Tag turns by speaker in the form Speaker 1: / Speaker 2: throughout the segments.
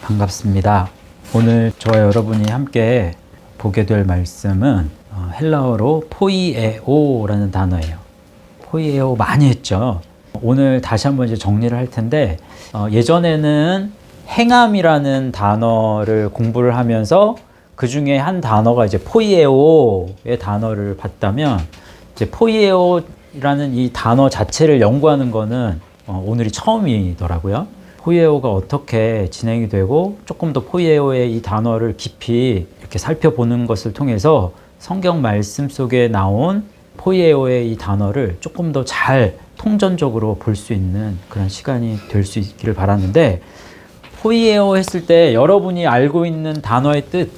Speaker 1: 반갑습니다. 오늘 저와 여러분이 함께 보게 될 말씀은 헬라어로 포이에오라는 단어예요. 포이에오 많이 했죠. 오늘 다시 한번 이제 정리를 할 텐데 예전에는 행함이라는 단어를 공부를 하면서 그 중에 한 단어가 이제 포이에오의 단어를 봤다면 이제 포이에오라는 이 단어 자체를 연구하는 거는 오늘이 처음이더라고요. 포이에오가 어떻게 진행이 되고 조금 더 포이에오의 이 단어를 깊이 이렇게 살펴보는 것을 통해서 성경 말씀 속에 나온 포이에오의 이 단어를 조금 더 잘 통전적으로 볼 수 있는 그런 시간이 될 수 있기를 바라는데, 포이에오 했을 때 여러분이 알고 있는 단어의 뜻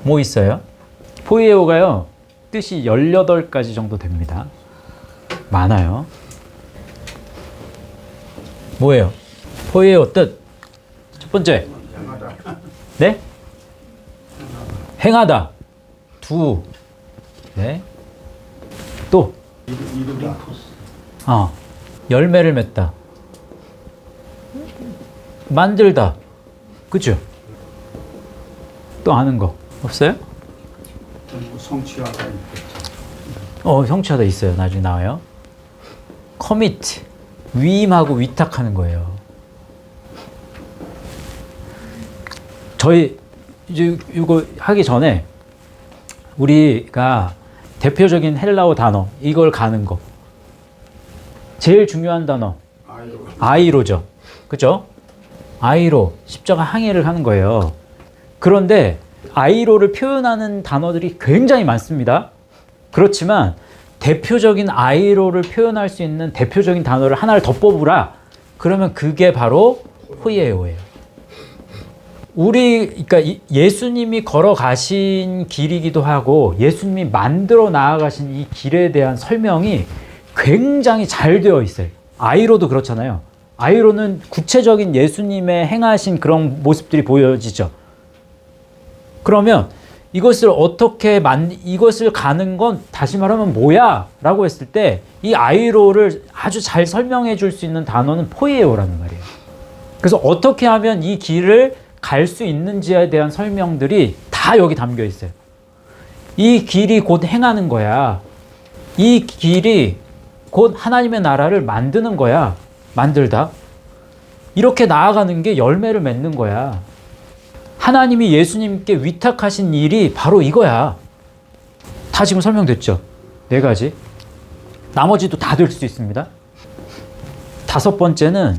Speaker 1: 뭐 있어요? 포이에오가요 뜻이 18가지 정도 됩니다. 많아요. 뭐예요? 포이에오 뜻 첫 번째, 네? 행하다. 두, 네. 또 열매를 맺다. 만들다. 그죠? 또 아는 거 없어요?
Speaker 2: 성취하다.
Speaker 1: 성취하다 있어요. 나중에 나와요. commit, 위임하고 위탁하는 거예요. 저희 이제 이거 하기 전에 우리가 대표적인 헬라어 단어 이걸 가는 거 제일 중요한 단어 아이로죠. 그죠? 아이로, 십자가 항해를 하는 거예요. 그런데 아이로를 표현하는 단어들이 굉장히 많습니다. 그렇지만 대표적인 아이로를 표현할 수 있는 대표적인 단어를 하나를 더 뽑으라. 그러면 그게 바로 포이에오예요. 그러니까 예수님이 걸어가신 길이기도 하고 예수님이 만들어 나아가신 이 길에 대한 설명이 굉장히 잘 되어 있어요. 아이로도 그렇잖아요. 아이로는 구체적인 예수님의 행하신 그런 모습들이 보여지죠. 그러면 이것을 이것을 가는 건 다시 말하면 뭐야? 라고 했을 때 이 아이로를 아주 잘 설명해 줄 수 있는 단어는 포이에오라는 말이에요. 그래서 어떻게 하면 이 길을 갈 수 있는지에 대한 설명들이 다 여기 담겨 있어요. 이 길이 곧 행하는 거야. 이 길이 곧 하나님의 나라를 만드는 거야. 만들다. 이렇게 나아가는 게 열매를 맺는 거야. 하나님이 예수님께 위탁하신 일이 바로 이거야. 다 지금 설명됐죠? 4가지. 나머지도 다 될 수 있습니다. 5번째는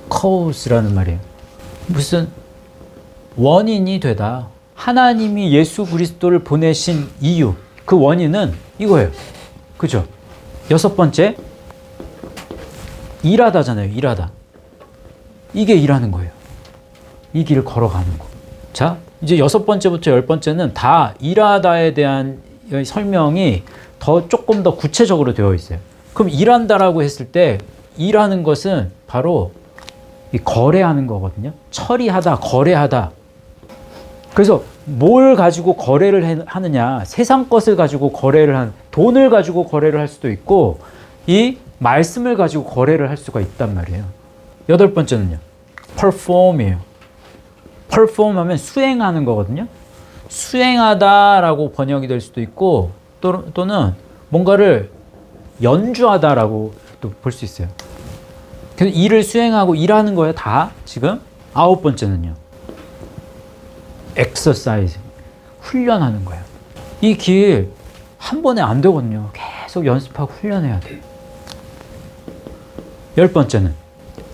Speaker 1: cause라는 말이에요. 무슨 원인이 되다. 하나님이 예수 그리스도를 보내신 이유, 그 원인은 이거예요. 그죠? 6번째, 일하다잖아요. 일하다. 이게 일하는 거예요. 이 길을 걸어가는 거. 자, 이제 6번째부터 10번째는 다 일하다에 대한 설명이 조금 더 구체적으로 되어 있어요. 그럼 일한다라고 했을 때 일하는 것은 바로 거래하는 거거든요. 처리하다, 거래하다. 그래서 뭘 가지고 거래를 하느냐, 세상 것을 가지고 돈을 가지고 거래를 할 수도 있고 이 말씀을 가지고 거래를 할 수가 있단 말이에요. 8번째는요. perform이에요. perform 하면 수행하는 거거든요. 수행하다라고 번역이 될 수도 있고 또는 뭔가를 연주하다라고 또 볼 수 있어요. 그래서 일을 수행하고 일하는 거예요. 다 지금. 9번째는요. exercise, 훈련하는 거예요. 이 길 한 번에 안 되거든요. 계속 연습하고 훈련해야 돼요. 10번째는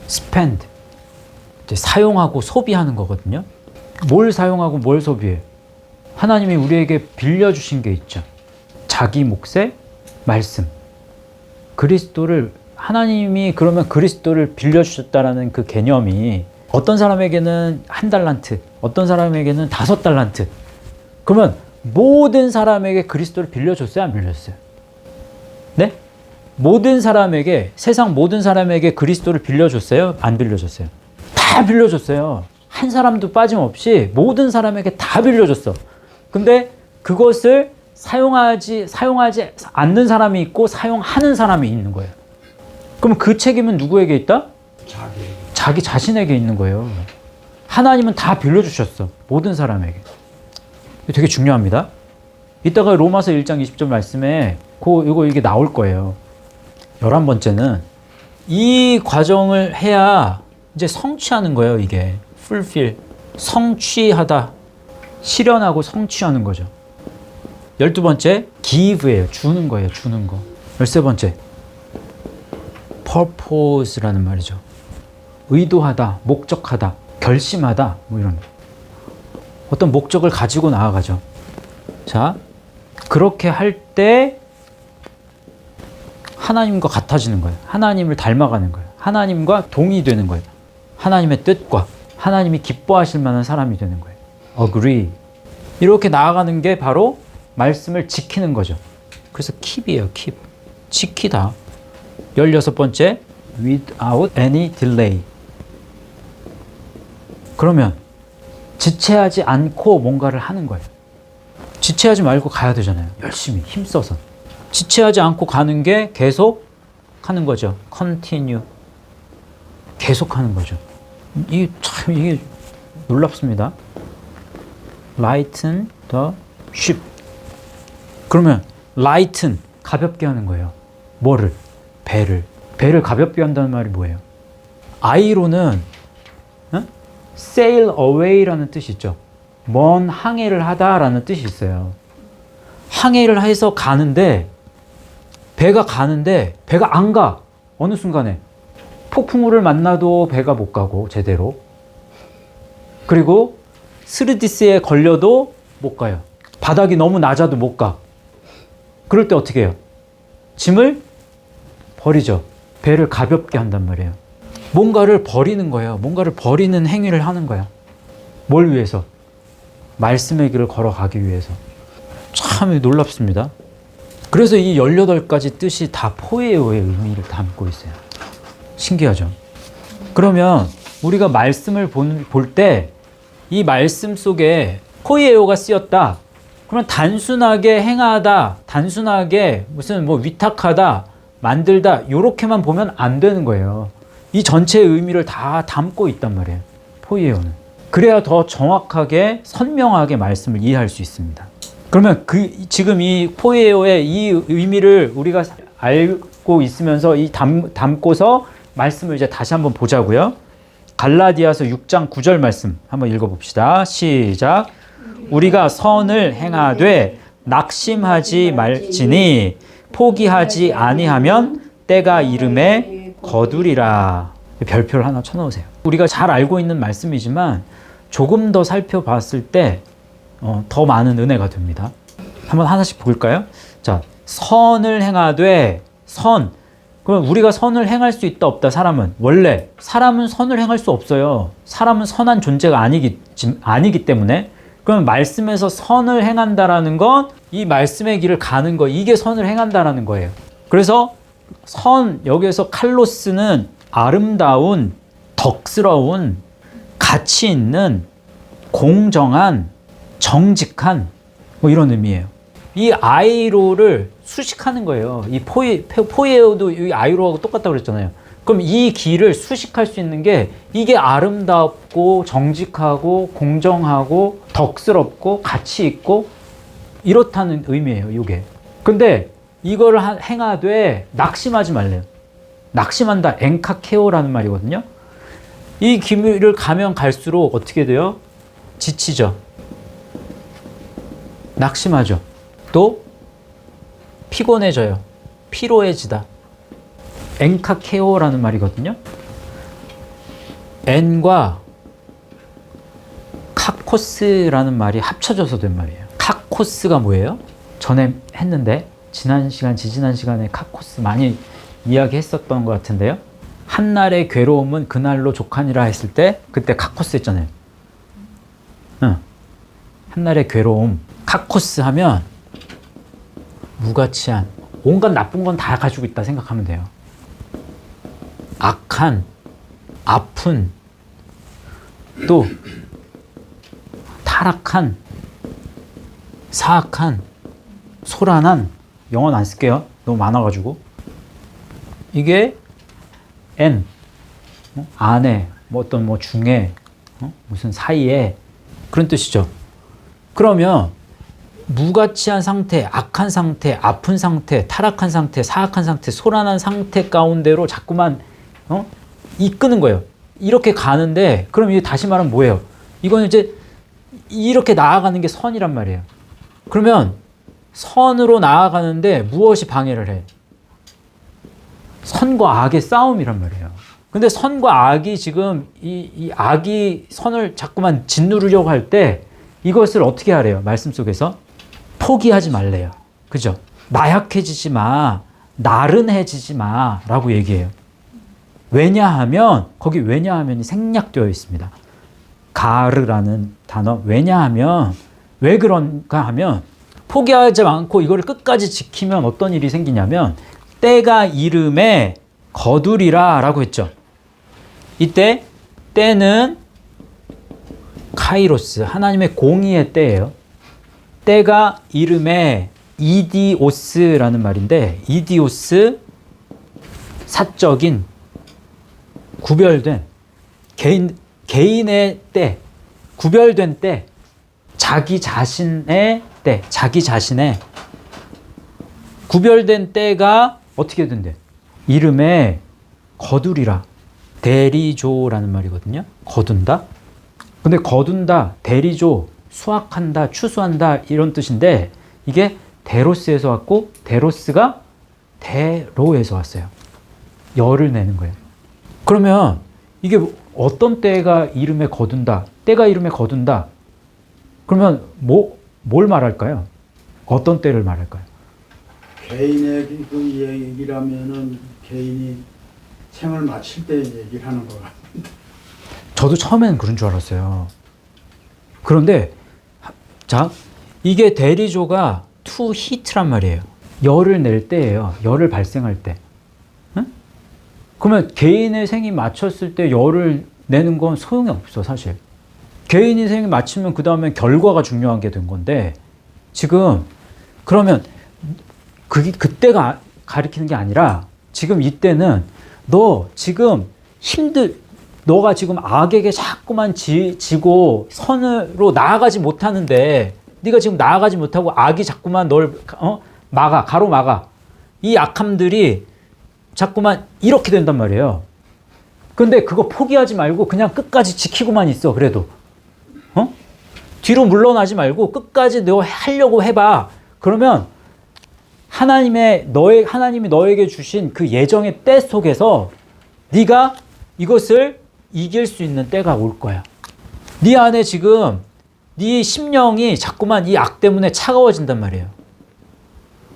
Speaker 1: spend, 이제 사용하고 소비하는 거거든요. 뭘 사용하고 뭘 소비해? 하나님이 우리에게 빌려주신 게 있죠. 자기 몫의 말씀. 하나님이 그러면 그리스도를 빌려주셨다라는 그 개념이 어떤 사람에게는 1달란트, 어떤 사람에게는 5달란트. 그러면 모든 사람에게 그리스도를 빌려줬어요? 안 빌려줬어요? 네? 세상 모든 사람에게 그리스도를 빌려줬어요? 안 빌려줬어요? 다 빌려줬어요. 한 사람도 빠짐없이 모든 사람에게 다 빌려줬어. 근데 그것을 사용하지 않는 사람이 있고 사용하는 사람이 있는 거예요. 그럼 그 책임은 누구에게 있다? 자기 자신에게 있는 거예요. 하나님은 다 빌려주셨어. 모든 사람에게. 되게 중요합니다. 이따가 로마서 1장 20절 말씀에 이게 나올 거예요. 11번째는 이 과정을 해야 이제 성취하는 거예요. 이게 fulfill, 성취하다, 실현하고 성취하는 거죠. 12번째 give예요. 주는 거예요. 주는 거. 13번째 purpose라는 말이죠. 의도하다, 목적하다, 결심하다, 뭐 이런 어떤 목적을 가지고 나아가죠. 자, 그렇게 할 때 하나님과 같아지는 거예요. 하나님을 닮아가는 거예요. 하나님과 동의되는 거예요. 하나님의 뜻과 하나님이 기뻐하실 만한 사람이 되는 거예요. Agree. 이렇게 나아가는 게 바로 말씀을 지키는 거죠. 그래서 keep이에요. keep. 지키다. 16번째 without any delay. 그러면 지체하지 않고 뭔가를 하는 거예요. 지체하지 말고 가야 되잖아요. 열심히 힘써서. 지체하지 않고 가는 게 계속 하는 거죠. continue. 계속 하는 거죠. 이게 놀랍습니다. lighten the ship. 그러면 lighten, 가볍게 하는 거예요. 뭐를? 배를. 배를 가볍게 한다는 말이 뭐예요? I로는 sail away라는 뜻이 있죠. 먼 항해를 하다라는 뜻이 있어요. 항해를 해서 가는데 배가 안 가. 어느 순간에 폭풍우를 만나도 배가 못 가고 제대로. 그리고 스르디스에 걸려도 못 가요. 바닥이 너무 낮아도 못 가. 그럴 때 어떻게 해요? 짐을 버리죠. 배를 가볍게 한단 말이에요. 뭔가를 버리는 거예요. 뭔가를 버리는 행위를 하는 거야. 뭘 위해서? 말씀의 길을 걸어가기 위해서. 참 놀랍습니다. 그래서 이 18가지 뜻이 다 포에오의 의미를 담고 있어요. 신기하죠? 그러면 우리가 말씀을 볼 때 이 말씀 속에 포에오가 쓰였다. 그러면 단순하게 행하다, 단순하게 무슨 뭐 위탁하다, 만들다 이렇게만 보면 안 되는 거예요. 이 전체의 의미를 다 담고 있단 말이에요. 포에오는. 그래야 더 정확하게 선명하게 말씀을 이해할 수 있습니다. 그러면 지금 이 포에오의 이 의미를 우리가 알고 있으면서 담고서 말씀을 이제 다시 한번 보자고요. 갈라디아서 6장 9절 말씀 한번 읽어봅시다. 시작. 우리가 선을 행하되 낙심하지 말지니 포기하지 아니하면 때가 이름에 거두리라. 별표를 하나 쳐놓으세요. 우리가 잘 알고 있는 말씀이지만 조금 더 살펴봤을 때 더 많은 은혜가 됩니다. 한번 하나씩 볼까요? 자, 선을 행하되 선. 그럼 우리가 선을 행할 수 있다 없다? 사람은 선을 행할 수 없어요. 사람은 선한 존재가 아니기 때문에. 그럼 말씀에서 선을 행한다라는 건 이 말씀의 길을 가는 거, 이게 선을 행한다라는 거예요. 그래서 여기에서 칼로스는 아름다운, 덕스러운, 가치 있는, 공정한, 정직한 뭐 이런 의미예요. 이 아이로를 수식하는 거예요. 이 포에오도 이 아이로하고 똑같다고 그랬잖아요. 그럼 이 길을 수식할 수 있는 게 이게 아름답고 정직하고 공정하고 덕스럽고 가치 있고 이렇다는 의미예요. 이게. 근데 이걸 행하되 낙심하지 말래요. 낙심한다. 엔카케오라는 말이거든요. 이 길을 가면 갈수록 어떻게 돼요? 지치죠. 낙심하죠. 또 피곤해져요. 피로해지다. 엔카케오라는 말이거든요. 엔과 카코스라는 말이 합쳐져서 된 말이에요. 카코스가 뭐예요? 전에 했는데 지지난 시간에 카코스 많이 이야기했었던 것 같은데요. 한날의 괴로움은 그날로 족하니라 했을 때 그때 카코스 했잖아요. 한날의 괴로움. 카코스 하면 무가치한 온갖 나쁜 건 다 가지고 있다 생각하면 돼요. 악한, 아픈, 또 타락한, 사악한, 소란한, 영어는 안 쓸게요. 너무 많아가지고. 이게 N, 안에, 뭐 어떤 뭐 중에, 무슨 사이에 그런 뜻이죠. 그러면 무가치한 상태, 악한 상태, 아픈 상태, 타락한 상태, 사악한 상태, 소란한 상태 가운데로 자꾸만 이끄는 거예요. 이렇게 가는데 그럼 이게 다시 말하면 뭐예요? 이거는 이제 이렇게 나아가는 게 선이란 말이에요. 그러면 선으로 나아가는데 무엇이 방해를 해? 선과 악의 싸움이란 말이에요. 근데 선과 악이 지금 이 악이 선을 자꾸만 짓누르려고 할 때 이것을 어떻게 하래요? 말씀 속에서 포기하지 말래요. 그죠? 나약해지지 마, 나른해지지 마 라고 얘기해요. 왜냐하면 거기 왜냐하면이 생략되어 있습니다. 가르라는 단어. 왜냐하면 왜 그런가 하면 포기하지 않고 이거를 끝까지 지키면 어떤 일이 생기냐면 때가 이름에 거두리라 라고 했죠. 이때 때는 카이로스, 하나님의 공의의 때예요. 때가 이름에 이디오스라는 말인데 이디오스 사적인 구별된 개인의 때, 구별된 때, 자기 자신의 때, 자기 자신의 구별된 때가 어떻게 된대? 이름에 거두리라. 대리조라는 말이거든요. 거둔다. 근데 거둔다, 대리조, 수확한다, 추수한다 이런 뜻인데 이게 데로스에서 왔고 데로스가 대로에서 왔어요. 열을 내는 거예요. 그러면 이게 어떤 때가 이름에 거둔다, 때가 이름에 거둔다. 그러면 뭘 말할까요? 어떤 때를 말할까요?
Speaker 2: 개인의 그 얘기라면은 개인이 생을 마칠 때 얘기를 하는 거 같은데.
Speaker 1: 저도 처음에는 그런 줄 알았어요. 그런데 자, 이게 대리조가 to heat란 말이에요. 열을 낼 때예요. 열을 발생할 때. 응? 그러면 개인의 생이 마쳤을 때 열을 내는 건 소용이 없어, 사실. 개인의 생이 마치면 그 다음에 결과가 중요한 게 된 건데 지금 그러면 그때가 가리키는 게 아니라 지금 이때는 너 지금 너가 지금 악에게 자꾸만 지고 선으로 나아가지 못하는데 네가 지금 나아가지 못하고 악이 자꾸만 널 가로막아. 이 악함들이 자꾸만 이렇게 된단 말이에요. 근데 그거 포기하지 말고 그냥 끝까지 지키고만 있어. 그래도 뒤로 물러나지 말고 끝까지 너 하려고 해봐. 그러면 하나님이 너에게 주신 그 예정의 때 속에서 네가 이것을 이길 수 있는 때가 올 거야. 네 안에 지금 네 심령이 자꾸만 이 악 때문에 차가워진단 말이에요.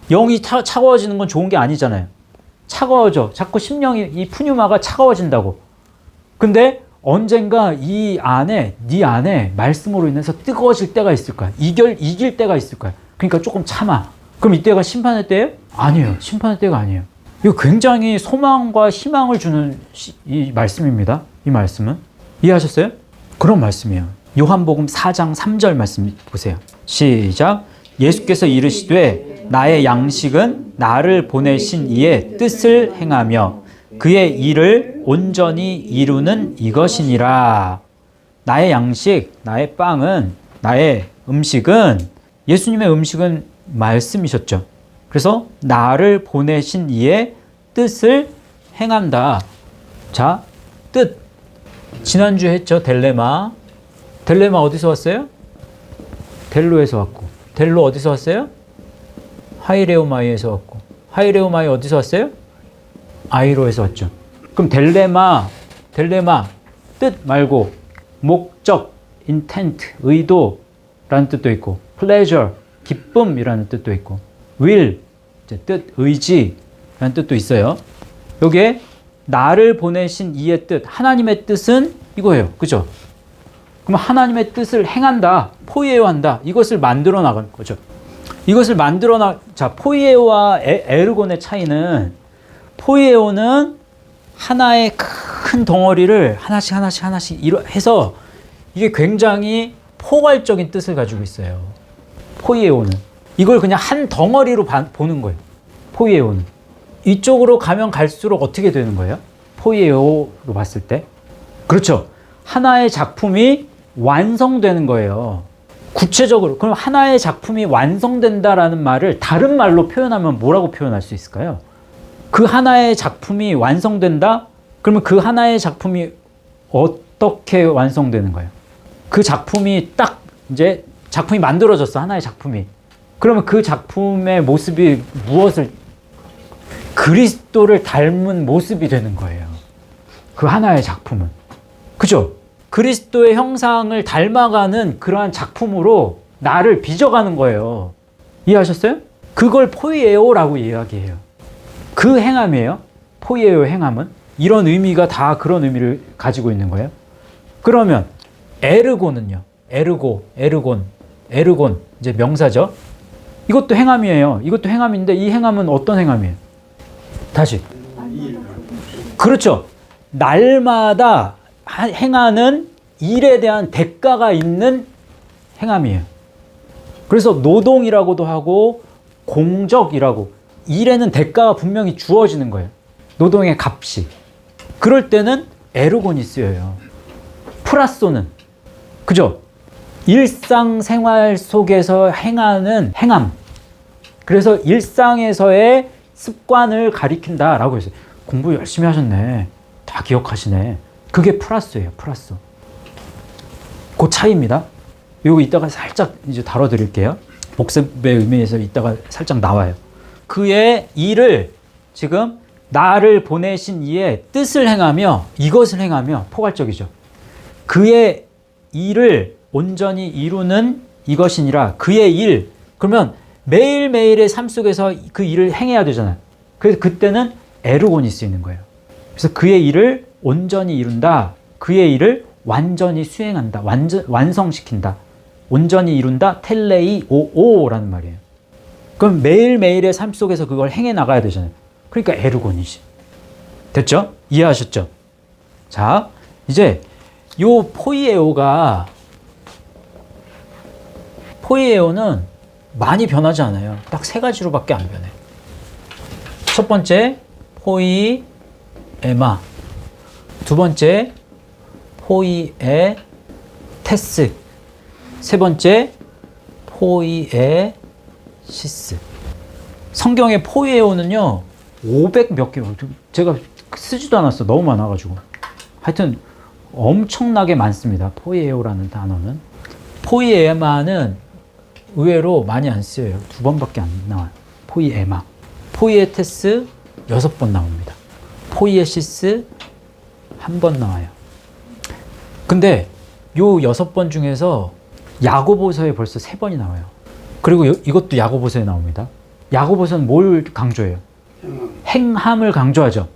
Speaker 1: 영이 차가워지는 건 좋은 게 아니잖아요. 차가워져. 자꾸 심령이 이 푸뉴마가 차가워진다고. 근데 언젠가 네 안에 말씀으로 인해서 뜨거워질 때가 있을 거야. 이길 때가 있을 거야. 그러니까 조금 참아. 그럼 이때가 심판의 때예요? 아니에요. 심판의 때가 아니에요. 이거 굉장히 소망과 희망을 주는 이 말씀입니다. 이 말씀은. 이해하셨어요? 그런 말씀이에요. 요한복음 4장 3절 말씀 보세요. 시작. 예수께서 이르시되 나의 양식은 나를 보내신 이의 뜻을 행하며 그의 일을 온전히 이루는 이것이니라. 나의 양식, 나의 빵은, 나의 음식은, 예수님의 음식은 말씀이셨죠. 그래서 나를 보내신 이의 뜻을 행한다. 자, 뜻. 지난주에 했죠. 델레마. 델레마 어디서 왔어요? 델로에서 왔고. 델로 어디서 왔어요? 하이레오마이에서 왔고. 하이레오마이 어디서 왔어요? 아이로에서 왔죠. 그럼 델레마 뜻 말고 목적, intent, 의도라는 뜻도 있고 pleasure, 기쁨이라는 뜻도 있고 will, 뜻, 의지라는 뜻도 있어요. 여기에 나를 보내신 이의 뜻, 하나님의 뜻은 이거예요. 그죠? 그럼 하나님의 뜻을 행한다, 포이에오한다. 이것을 만들어 나가는 거죠. 이것을 자, 포이에오와 에르곤의 차이는 포이에오는 하나의 큰 덩어리를 하나씩 해서 이게 굉장히 포괄적인 뜻을 가지고 있어요. 포이에오는. 이걸 그냥 한 덩어리로 보는 거예요. 포이에오는. 이쪽으로 가면 갈수록 어떻게 되는 거예요? 포이에오로 봤을 때. 그렇죠. 하나의 작품이 완성되는 거예요. 구체적으로 그럼 하나의 작품이 완성된다라는 말을 다른 말로 표현하면 뭐라고 표현할 수 있을까요? 그 하나의 작품이 완성된다? 그러면 그 하나의 작품이 어떻게 완성되는 거예요? 그 작품이 딱 이제 작품이 만들어졌어. 하나의 작품이. 그러면 그 작품의 모습이 무엇을 그리스도를 닮은 모습이 되는 거예요. 그 하나의 작품은. 그죠? 그리스도의 형상을 닮아가는 그러한 작품으로 나를 빚어가는 거예요. 이해하셨어요? 그걸 포이에오라고 이야기해요. 그 행함이에요. 포이에오 행함은. 이런 의미가 다 그런 의미를 가지고 있는 거예요. 그러면 에르고는요. 에르곤. 이제 명사죠. 이것도 행함이에요. 이것도 행함인데 이 행함은 어떤 행함이에요? 다시. 그렇죠. 날마다 행하는 일에 대한 대가가 있는 행함이에요. 그래서 노동이라고도 하고 공적이라고 일에는 대가가 분명히 주어지는 거예요. 노동의 값이. 그럴 때는 에르곤이 쓰여요. 프라소는 그죠? 일상생활 속에서 행하는 행함. 그래서 일상에서의 습관을 가리킨다라고 했어요. 공부 열심히 하셨네. 다 기억하시네. 그게 플러스예요. 플러스. 그 차이입니다. 이거 이따가 살짝 이제 다뤄드릴게요. 복습의 의미에서 이따가 살짝 나와요. 그의 일을 지금 나를 보내신 이의 뜻을 행하며 이것을 행하며 포괄적이죠. 그의 일을 온전히 이루는 이것이니라. 그의 일. 그러면 매일매일의 삶 속에서 그 일을 행해야 되잖아요. 그래서 그때는 에르곤이 쓰이는 거예요. 그래서 그의 일을 온전히 이룬다. 그의 일을 완전히 수행한다. 완성시킨다. 온전히 이룬다. 텔레이오오라는 말이에요. 그럼 매일매일의 삶 속에서 그걸 행해 나가야 되잖아요. 그러니까 에르곤이지. 됐죠? 이해하셨죠? 자, 이제 요 포이에오는 많이 변하지 않아요. 딱 세 가지로밖에 안 변해. 첫 번째, 포이에마. 두 번째, 포이에테스. 세 번째, 포이에시스. 성경의 포이에오는요, 500 몇 개, 제가 쓰지도 않았어. 너무 많아가지고. 하여튼, 엄청나게 많습니다. 포이에오라는 단어는. 포이에마는 의외로 많이 안 쓰여요. 2번밖에 안 나와요. 포이에마. 포이에테스 6번 나옵니다. 포이에시스 1번 나와요. 근데 요 6번 중에서 야고보서에 벌써 3번이 나와요. 그리고 이것도 야고보서에 나옵니다. 야고보서는 뭘 강조해요? 행함을 강조하죠.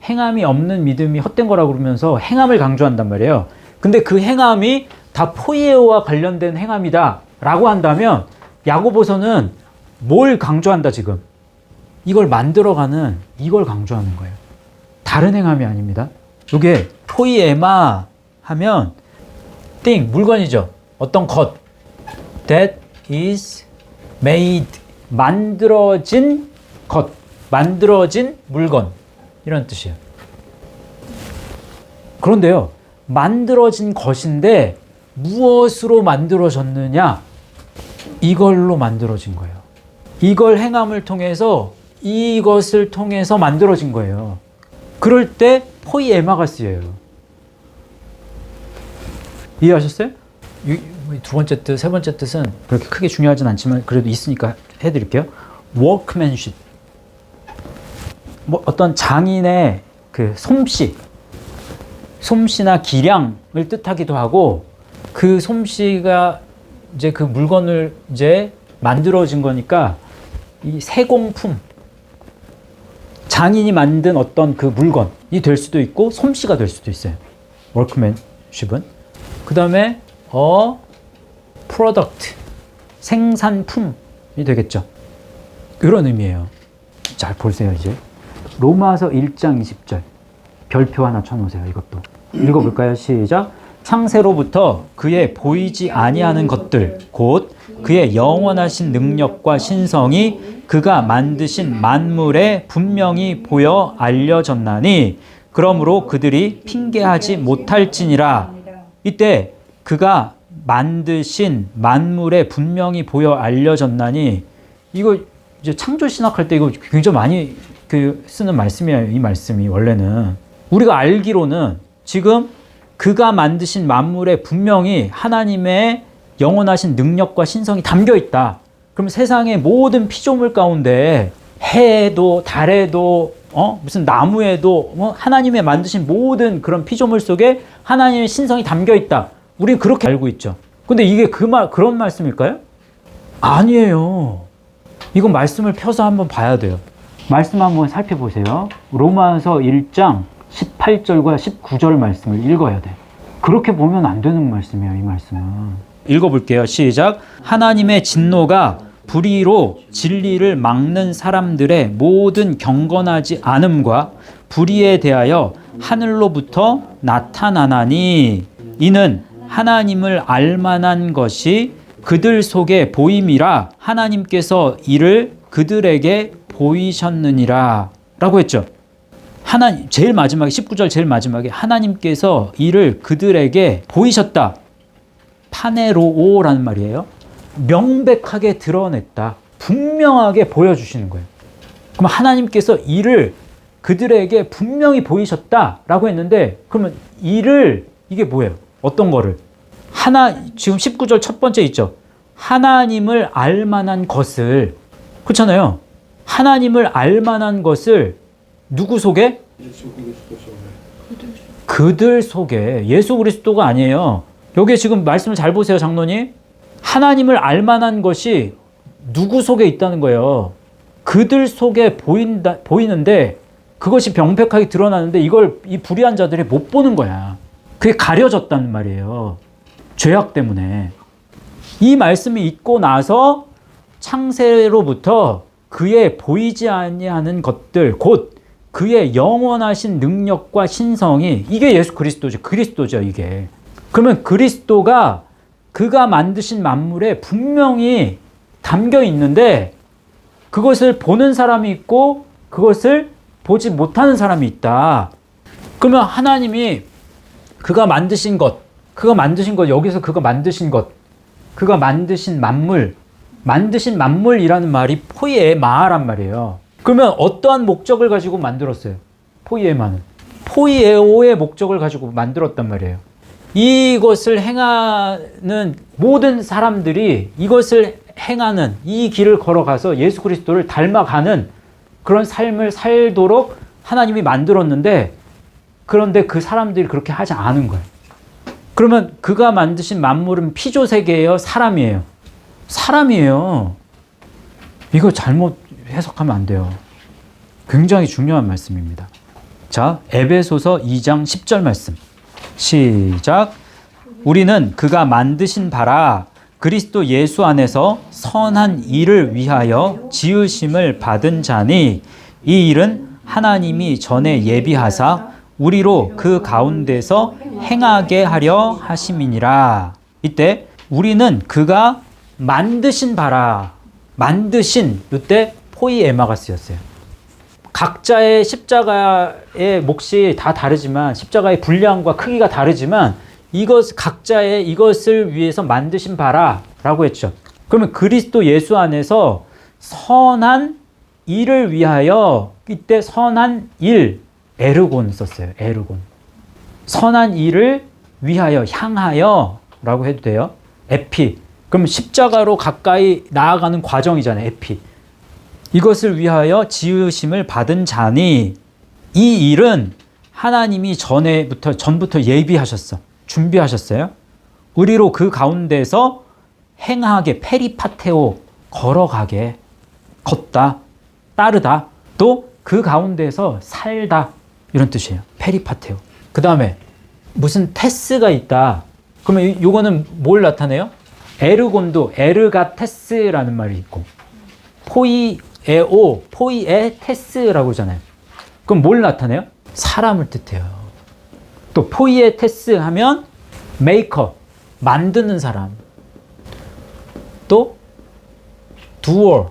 Speaker 1: 행함이 없는 믿음이 헛된 거라고 그러면서 행함을 강조한단 말이에요. 근데 그 행함이 다 포이에오와 관련된 행함이다 라고 한다면 야고보서는 뭘 강조한다 지금? 이걸 만들어가는 이걸 강조하는 거예요. 다른 행함이 아닙니다. 이게 포이에마 하면 thing, 물건이죠. 어떤 것. That is made. 만들어진 것. 만들어진 물건. 이런 뜻이에요. 그런데요. 만들어진 것인데 무엇으로 만들어졌느냐? 이걸로 만들어진 거예요. 이걸 행함을 통해서 이것을 통해서 만들어진 거예요. 그럴 때 포이에마가 쓰여요. 이해하셨어요? 두 번째 뜻, 세 번째 뜻은 그렇게 크게 중요하진 않지만 그래도 있으니까 해드릴게요. workmanship. 뭐 어떤 장인의 그 솜씨나 기량을 뜻하기도 하고 그 솜씨가 이제 그 물건을 이제 만들어진 거니까 이 세공품, 장인이 만든 어떤 그 물건이 될 수도 있고 솜씨가 될 수도 있어요. workmanship은. 그 다음에 product, 생산품이 되겠죠. 이런 의미예요. 잘 보세요. 이제 로마서 1장 20절 별표 하나 쳐놓으세요. 이것도 읽어볼까요? 시작. 창세로부터 그의 보이지 아니하는 것들 곧 그의 영원하신 능력과 신성이 그가 만드신 만물에 분명히 보여 알려졌나니 그러므로 그들이 핑계하지 못할지니라. 이때 그가 만드신 만물에 분명히 보여 알려졌나니, 이거 이제 창조 신학할 때 이거 굉장히 많이 쓰는 말씀이에요. 이 말씀이 원래는 우리가 알기로는 지금 그가 만드신 만물에 분명히 하나님의 영원하신 능력과 신성이 담겨 있다. 그럼 세상의 모든 피조물 가운데 해에도 달에도 무슨 나무에도 하나님의 만드신 모든 그런 피조물 속에 하나님의 신성이 담겨 있다. 우리는 그렇게 알고 있죠. 근데 이게 그런 말씀일까요? 아니에요. 이건 말씀을 펴서 한번 봐야 돼요. 말씀 한번 살펴보세요. 로마서 1장 18절과 19절 말씀을 읽어야 돼. 그렇게 보면 안 되는 말씀이에요, 이 말씀은. 읽어볼게요. 시작. 하나님의 진노가 불의로 진리를 막는 사람들의 모든 경건하지 않음과 불의에 대하여 하늘로부터 나타나나니, 이는 하나님을 알만한 것이 그들 속에 보임이라 하나님께서 이를 그들에게 보이셨느니라 라고 했죠. 제일 마지막에 19절 제일 마지막에 하나님께서 이를 그들에게 보이셨다. 파네로오라는 말이에요. 명백하게 드러냈다. 분명하게 보여주시는 거예요. 그럼 하나님께서 이를 그들에게 분명히 보이셨다라고 했는데, 그러면 이게 뭐예요? 어떤 거를? 지금 19절 첫 번째 있죠. 하나님을 알만한 것을, 그렇잖아요. 하나님을 알만한 것을 누구 속에? 그들 속에. 예수 그리스도가 아니에요. 여기 지금 말씀을 잘 보세요, 장로님. 하나님을 알만한 것이 누구 속에 있다는 거예요. 그들 속에 보이는데 그것이 명백하게 드러나는데 이걸 이 불의한 자들이 못 보는 거야. 그게 가려졌다는 말이에요. 죄악 때문에. 이 말씀이 있고 나서 창세로부터 그의 보이지 아니하는 것들, 곧 그의 영원하신 능력과 신성이, 이게 예수 그리스도죠, 이게. 그러면 그리스도가 그가 만드신 만물에 분명히 담겨 있는데 그것을 보는 사람이 있고 그것을 보지 못하는 사람이 있다. 그러면 하나님이 그가 만드신 것, 여기서 그가 만드신 것, 그가 만드신 만물이라는 말이 포이에마란 말이에요. 그러면 어떠한 목적을 가지고 만들었어요? 포이에마는 포이에오의 목적을 가지고 만들었단 말이에요. 이것을 행하는 모든 사람들이 이것을 행하는 이 길을 걸어가서 예수 그리스도를 닮아가는 그런 삶을 살도록 하나님이 만들었는데, 그런데 그 사람들이 그렇게 하지 않은 거예요. 그러면 그가 만드신 만물은 피조세계예요? 사람이에요? 사람이에요. 이거 잘못 해석하면 안 돼요. 굉장히 중요한 말씀입니다. 자, 에베소서 2장 10절 말씀. 시작. 우리는 그가 만드신 바라 그리스도 예수 안에서 선한 일을 위하여 지으심을 받은 자니, 이 일은 하나님이 전에 예비하사 우리로 그 가운데서 행하게 하려 하심이니라. 이때 우리는 그가 만드신 바라, 이때 포이에마가 쓰였어요. 각자의 십자가의 몫이 다 다르지만, 십자가의 분량과 크기가 다르지만, 각자의 이것을 위해서 만드신 바라라고 했죠. 그러면 그리스도 예수 안에서 선한 일을 위하여, 이때 선한 일, 에르곤 썼어요. 에르곤. 선한 일을 위하여, 향하여 라고 해도 돼요. 에피. 그럼 십자가로 가까이 나아가는 과정이잖아요. 에피. 이것을 위하여 지으심을 받은 자니, 이 일은 하나님이 전부터 예비하셨어. 준비하셨어요. 우리로 그 가운데서 행하게, 페리파테오, 걸어가게, 걷다, 따르다, 또 그 가운데서 살다, 이런 뜻이에요. 페리파테오. 그 다음에 무슨 테스가 있다. 그러면 이거는 뭘 나타내요? 에르곤도 에르가테스라는 말이 있고, 포이에테스라고 하잖아요. 그럼 뭘 나타내요? 사람을 뜻해요. 또 포이에테스 하면 메이커, 만드는 사람. 또 두어,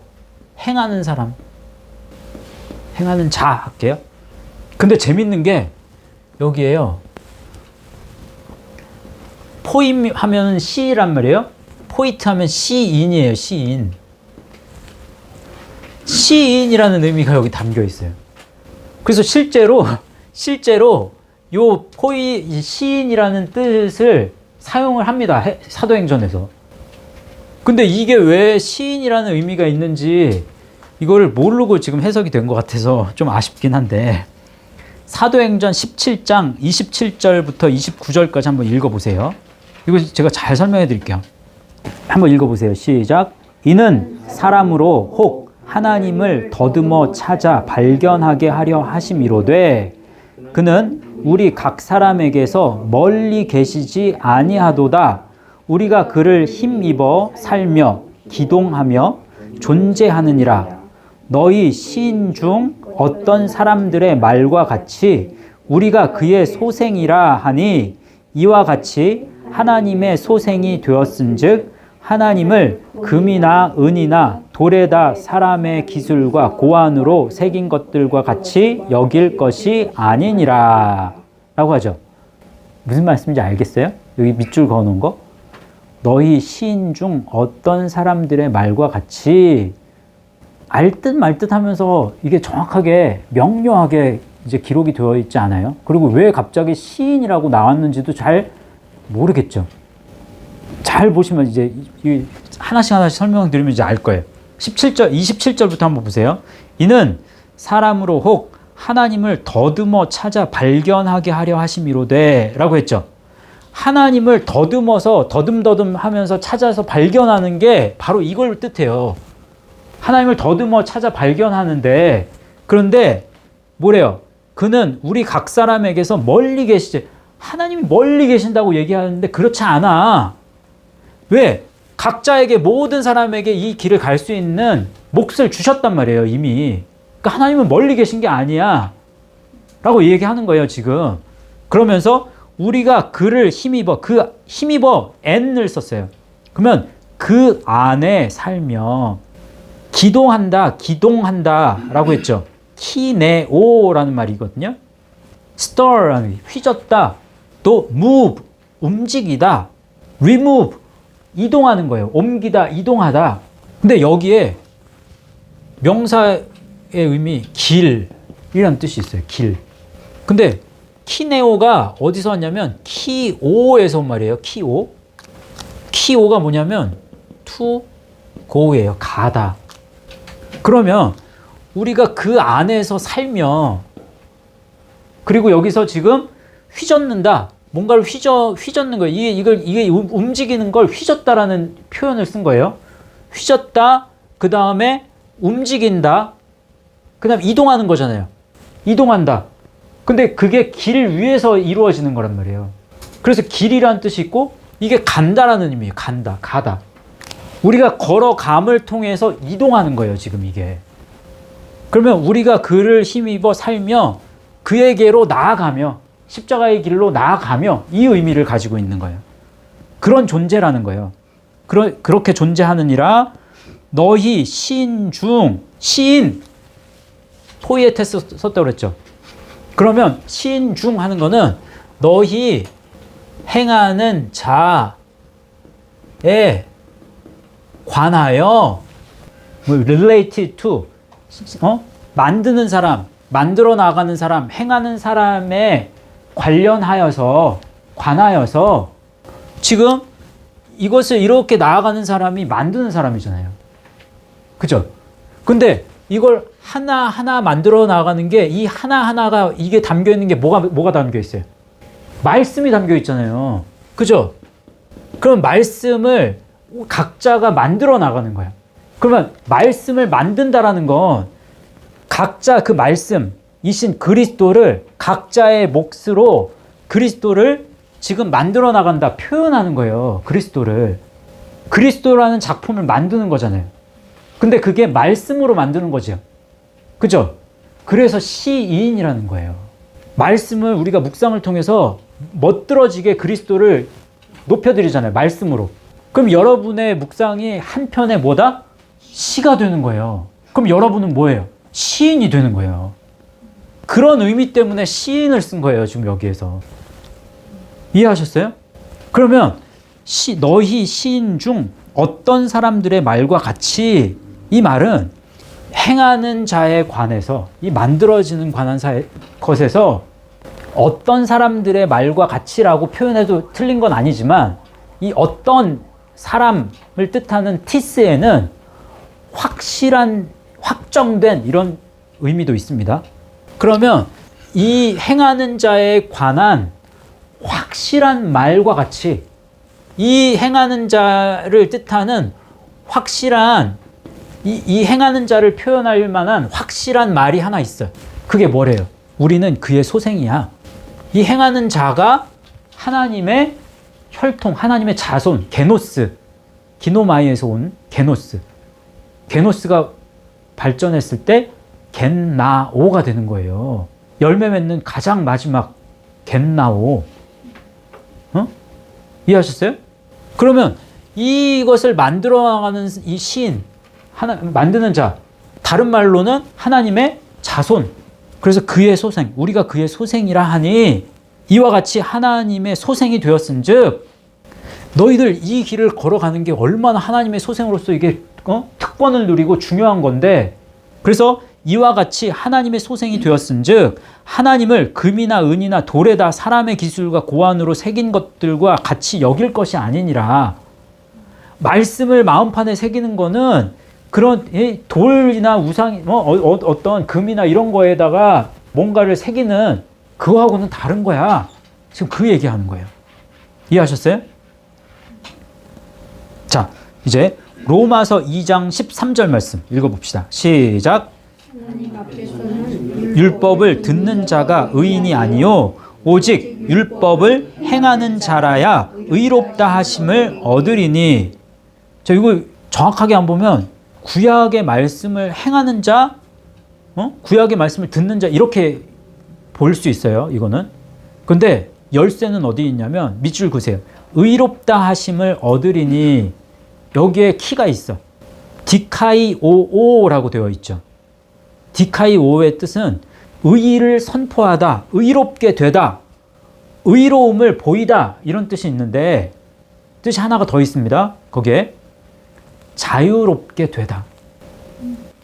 Speaker 1: 행하는 사람. 행하는 자 할게요. 근데 재밌는 게 여기에요. 포임 하면 시란 말이에요. 포이트 하면 시인이에요. 시인. 시인이라는 의미가 여기 담겨 있어요. 그래서 실제로 요 시인이라는 뜻을 사용을 합니다. 사도행전에서. 근데 이게 왜 시인이라는 의미가 있는지 이거를 모르고 지금 해석이 된 것 같아서 좀 아쉽긴 한데, 사도행전 17장 27절부터 29절까지 한번 읽어보세요. 이거 제가 잘 설명해 드릴게요. 한번 읽어보세요. 시작. 이는 사람으로 혹 하나님을 더듬어 찾아 발견하게 하려 하심이로되 그는 우리 각 사람에게서 멀리 계시지 아니하도다. 우리가 그를 힘입어 살며 기동하며 존재하느니라. 너희 시인 중 어떤 사람들의 말과 같이 우리가 그의 소생이라 하니 이와 같이 하나님의 소생이 되었은즉 하나님을 금이나 은이나 돌에다 사람의 기술과 고안으로 새긴 것들과 같이 여길 것이 아니니라 라고 하죠. 무슨 말씀인지 알겠어요? 여기 밑줄 그어놓은 거. 너희 시인 중 어떤 사람들의 말과 같이, 알 듯 말 듯 하면서 이게 정확하게 명료하게 이제 기록이 되어 있지 않아요? 그리고 왜 갑자기 시인이라고 나왔는지도 잘 모르겠죠. 잘 보시면 이제 하나씩 설명드리면 이제 알 거예요. 27절부터 한번 보세요. 이는 사람으로 혹 하나님을 더듬어 찾아 발견하게 하려 하심이로되 라고 했죠. 하나님을 더듬어서 더듬더듬 하면서 찾아서 발견하는 게 바로 이걸 뜻해요. 하나님을 더듬어 찾아 발견하는데, 그런데 뭐래요? 그는 우리 각 사람에게서 멀리 계시지. 하나님이 멀리 계신다고 얘기하는데 그렇지 않아. 왜? 각자에게, 모든 사람에게 이 길을 갈 수 있는 몫을 주셨단 말이에요, 이미. 그러니까 하나님은 멀리 계신 게 아니야 라고 얘기하는 거예요, 지금. 그러면서 우리가 그를 힘입어, 그 힘입어 n을 썼어요. 그러면 그 안에 살며 기동한다 라고 했죠. 키네오라는 말이거든요. stir라는, 휘젓다. 또 move, 움직이다. remove, 이동하는 거예요. 옮기다, 이동하다. 근데 여기에 명사의 의미 길이라는 뜻이 있어요. 길. 근데 키네오가 어디서 왔냐면 키오에서 온 말이에요. 키오. 키오가 뭐냐면 to go예요. 가다. 그러면 우리가 그 안에서 살며, 그리고 여기서 지금 휘젓는다. 뭔가를 휘젓는 거예요. 이게 움직이는 걸 휘젓다라는 표현을 쓴 거예요. 휘젓다, 그 다음에 움직인다, 그 다음에 이동하는 거잖아요. 이동한다. 근데 그게 길 위에서 이루어지는 거란 말이에요. 그래서 길이라는 뜻이 있고, 이게 간다라는 의미예요. 간다, 가다. 우리가 걸어감을 통해서 이동하는 거예요, 지금 이게. 그러면 우리가 그를 힘입어 살며 그에게로 나아가며, 십자가의 길로 나아가며, 이 의미를 가지고 있는 거예요. 그런 존재라는 거예요. 그렇게 존재하느니라. 너희 시인 중, 시인 포이에테스 썼다고 그랬죠. 그러면 시인 중 하는 거는 너희 행하는 자에 관하여, related to, 만드는 사람, 만들어 나가는 사람, 행하는 사람에 관하여서 지금 이것을 이렇게 나아가는 사람이 만드는 사람이잖아요. 그죠? 근데 이걸 하나하나 만들어 나가는 게, 이 하나하나가 이게 담겨 있는 게 뭐가 담겨 있어요? 말씀이 담겨 있잖아요. 그죠? 그럼 말씀을 각자가 만들어 나가는 거야. 그러면 말씀을 만든다라는 건 각자 그 말씀이신 그리스도를 각자의 몫으로 그리스도를 지금 만들어 나간다, 표현하는 거예요. 그리스도라는 작품을 만드는 거잖아요. 근데 그게 말씀으로 만드는 거죠. 그죠? 그래서 시인이라는 거예요. 말씀을 우리가 묵상을 통해서 멋들어지게 그리스도를 높여드리잖아요. 말씀으로. 그럼 여러분의 묵상이 한편에 뭐다? 시가 되는 거예요. 그럼 여러분은 뭐예요? 시인이 되는 거예요. 그런 의미 때문에 시인을 쓴 거예요. 지금 여기에서. 이해하셨어요? 그러면 너희 시인 중 어떤 사람들의 말과 같이, 이 말은 행하는 자에 관해서, 이 만들어지는 관한 것에서 어떤 사람들의 말과 같이라고 표현해도 틀린 건 아니지만, 이 어떤 사람을 뜻하는 티스에는 확실한, 확정된 이런 의미도 있습니다. 그러면 이 행하는 자에 관한 확실한 말과 같이, 이 행하는 자를 뜻하는 확실한, 이 행하는 자를 표현할 만한 확실한 말이 하나 있어요. 그게 뭐래요? 우리는 그의 소생이야. 이 행하는 자가 하나님의 혈통, 하나님의 자손, 게노스, 기노마이에서 온 게노스. 게노스가 발전했을 때 겐나오가 되는 거예요. 열매 맺는 가장 마지막 겐나오. 이해하셨어요? 그러면 이것을 만들어 나가는 이 시인, 만드는 자, 다른 말로는 하나님의 자손. 그래서 그의 소생, 우리가 그의 소생이라 하니 이와 같이 하나님의 소생이 되었은즉, 너희들 이 길을 걸어가는 게 얼마나 하나님의 소생으로서 이게 특권을 누리고 중요한 건데, 그래서 이와 같이 하나님의 소생이 되었은즉 하나님을 금이나 은이나 돌에다 사람의 기술과 고안으로 새긴 것들과 같이 여길 것이 아니니라. 말씀을 마음판에 새기는 거는 그런 돌이나 우상, 어떤 금이나 이런 거에다가 뭔가를 새기는 그거하고는 다른 거야. 지금 그 얘기하는 거예요. 이해하셨어요? 자, 이제 로마서 2장 13절 말씀 읽어봅시다. 시작.
Speaker 3: 하나님 앞에서는
Speaker 1: 율법을 듣는 자가 의인이 아니요 오직 율법을 행하는 자라야 의롭다 하심을 얻으리니. 자, 이거 정확하게 안 보면 구약의 말씀을 행하는 자, 구약의 말씀을 듣는 자, 이렇게 볼 수 있어요. 이거는. 근데 열쇠는 어디 있냐면 밑줄 그으세요. 의롭다 하심을 얻으리니. 여기에 키가 있어. 디카이오오라고 되어 있죠. 디카이오의 뜻은 의의를 선포하다, 의롭게 되다, 의로움을 보이다, 이런 뜻이 있는데 뜻이 하나가 더 있습니다. 거기에 자유롭게 되다.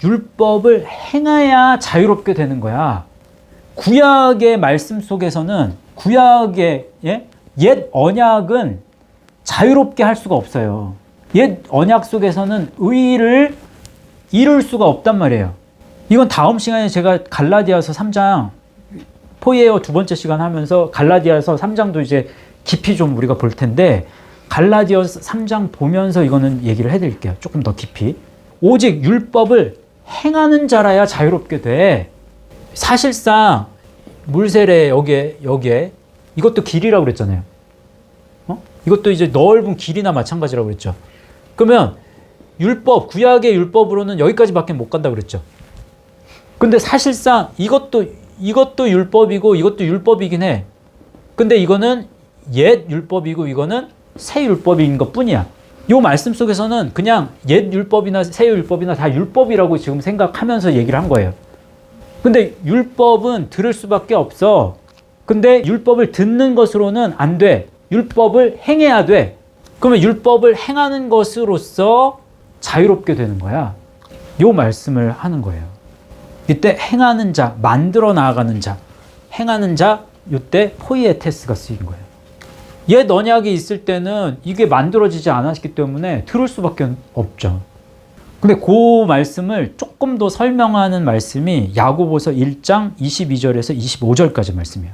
Speaker 1: 율법을 행해야 자유롭게 되는 거야. 구약의 말씀 속에서는, 구약의 옛 언약은 자유롭게 할 수가 없어요. 옛 언약 속에서는 의의를 이룰 수가 없단 말이에요. 이건 다음 시간에 제가 갈라디아서 3장, 포이에오 두 번째 시간 하면서 갈라디아서 3장도 이제 깊이 좀 우리가 볼 텐데, 갈라디아서 3장 보면서 이거는 얘기를 해드릴게요. 조금 더 깊이. 오직 율법을 행하는 자라야 자유롭게 돼. 사실상 물세례 여기에 이것도 길이라고 그랬잖아요. 이것도 이제 넓은 길이나 마찬가지라고 그랬죠. 그러면 율법, 구약의 율법으로는 여기까지밖에 못 간다고 그랬죠. 근데 사실상 이것도 율법이고 이것도 율법이긴 해. 근데 이거는 옛 율법이고 이거는 새 율법인 것 뿐이야. 이 말씀 속에서는 그냥 옛 율법이나 새 율법이나 다 율법이라고 지금 생각하면서 얘기를 한 거예요. 근데 율법은 들을 수밖에 없어. 근데 율법을 듣는 것으로는 안 돼. 율법을 행해야 돼. 그러면 율법을 행하는 것으로서 자유롭게 되는 거야. 이 말씀을 하는 거예요. 이때 행하는 자, 만들어 나아가는 자, 행하는 자, 이때 포이에테스가 쓰인 거예요. 옛 언약이 있을 때는 이게 만들어지지 않았기 때문에 들을 수밖에 없죠. 근데 그 말씀을 조금 더 설명하는 말씀이 야고보서 1장 22절에서 25절까지 말씀이에요.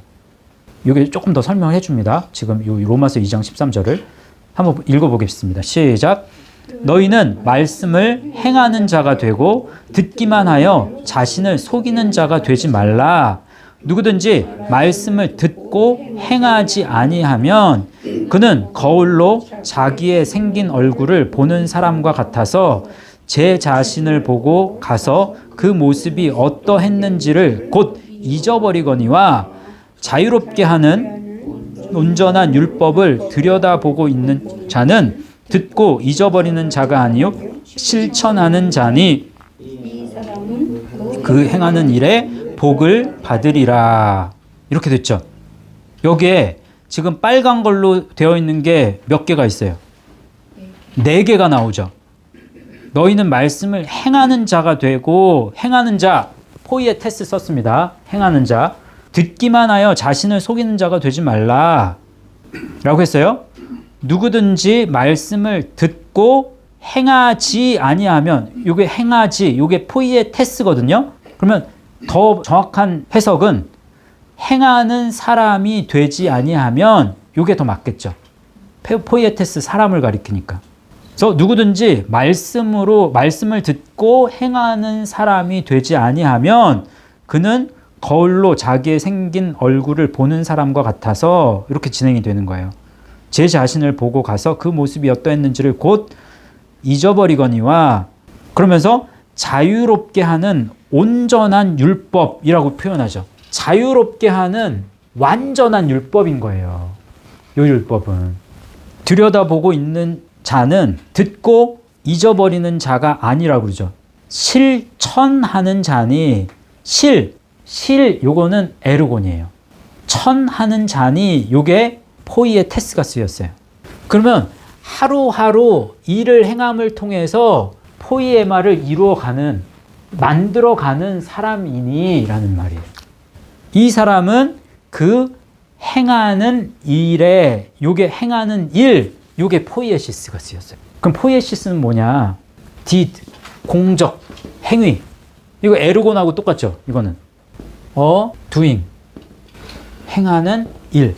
Speaker 1: 이게 조금 더 설명을 해줍니다. 지금 이 로마서 2장 13절을 한번 읽어보겠습니다. 시작. 너희는 말씀을 행하는 자가 되고 듣기만 하여 자신을 속이는 자가 되지 말라. 누구든지 말씀을 듣고 행하지 아니하면 그는 거울로 자기의 생긴 얼굴을 보는 사람과 같아서 제 자신을 보고 가서 그 모습이 어떠했는지를 곧 잊어버리거니와 자유롭게 하는 온전한 율법을 들여다보고 있는 자는 듣고 잊어버리는 자가 아니요 실천하는 자니
Speaker 3: 이 사람은
Speaker 1: 그 행하는 일에 복을 받으리라. 이렇게 됐죠. 여기에 지금 빨간 걸로 되어 있는 게 몇 개가 있어요? 4개가 나오죠. 너희는 말씀을 행하는 자가 되고, 행하는 자, 포이에테스 썼습니다. 행하는 자. 듣기만 하여 자신을 속이는 자가 되지 말라 라고 했어요. 누구든지 말씀을 듣고 행하지 아니하면, 요게 행하지, 요게 포이에테스거든요. 그러면 더 정확한 해석은 행하는 사람이 되지 아니하면, 요게 더 맞겠죠. 포이에테스, 사람을 가리키니까. 그래서 누구든지 말씀을 듣고 행하는 사람이 되지 아니하면 그는 거울로 자기의 생긴 얼굴을 보는 사람과 같아서, 이렇게 진행이 되는 거예요. 제 자신을 보고 가서 그 모습이 어떠했는지를 곧 잊어버리거니와, 그러면서 자유롭게 하는 온전한 율법이라고 표현하죠. 자유롭게 하는 완전한 율법인 거예요. 이 율법은 들여다보고 있는 자는 듣고 잊어버리는 자가 아니라고 그러죠. 실천하는 자니, 요거는 에르곤이에요. 천하는 자니, 요게 포이에테스가 쓰였어요. 그러면 하루하루 일을 행함을 통해서 포이에마를 이루어가는, 만들어가는 사람이니 라는 말이에요. 이 사람은 그 행하는 일에, 요게 행하는 일, 요게 포이에시스가 쓰였어요. 그럼 포이에시스는 뭐냐? did, 공적, 행위. 이거 에르곤하고 똑같죠? 이거는 doing, 행하는 일.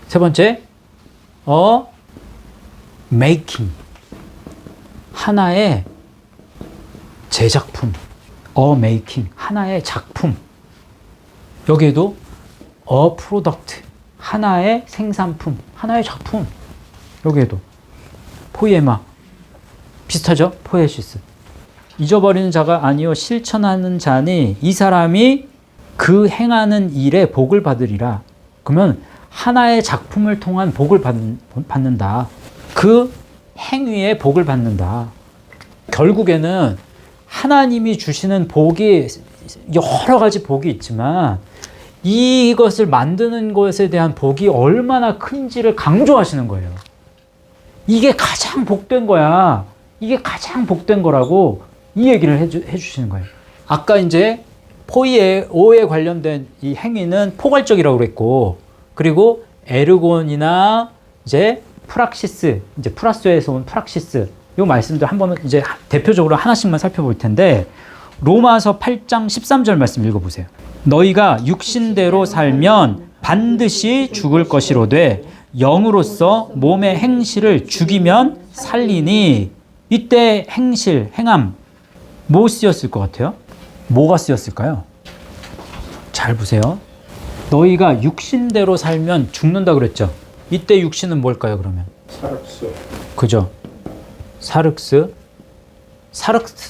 Speaker 1: 세 번째, making, 하나의 제작품. making, 하나의 작품. 여기에도 product, 하나의 생산품, 하나의 작품. 여기에도 포이에마 비슷하죠? 포이에시스. 잊어버리는 자가 아니요 실천하는 자니 이 사람이 그 행하는 일에 복을 받으리라. 그러면 하나의 작품을 통한 복을 받는다. 그 행위에 복을 받는다. 결국에는 하나님이 주시는 복이 여러 가지 복이 있지만 이것을 만드는 것에 대한 복이 얼마나 큰지를 강조하시는 거예요. 이게 가장 복된 거야. 이게 가장 복된 거라고 이 얘기를 해주시는 거예요. 아까 이제 포이에오에 관련된 이 행위는 포괄적이라고 그랬고, 그리고 에르곤이나 이제 프락시스, 이제 프라스에서 온 프락시스, 이 말씀들 한번 이제 대표적으로 하나씩만 살펴볼 텐데, 로마서 8장 13절 말씀 읽어보세요. 너희가 육신대로 살면 반드시 죽을 것이로되 영으로서 몸의 행실을 죽이면 살리니. 이때 행실, 행함 뭐 쓰였을 것 같아요? 뭐가 쓰였을까요? 잘 보세요. 너희가 육신대로 살면 죽는다 그랬죠? 이때 육신은 뭘까요, 그러면?
Speaker 2: 사륵스.
Speaker 1: 그죠? 사륵스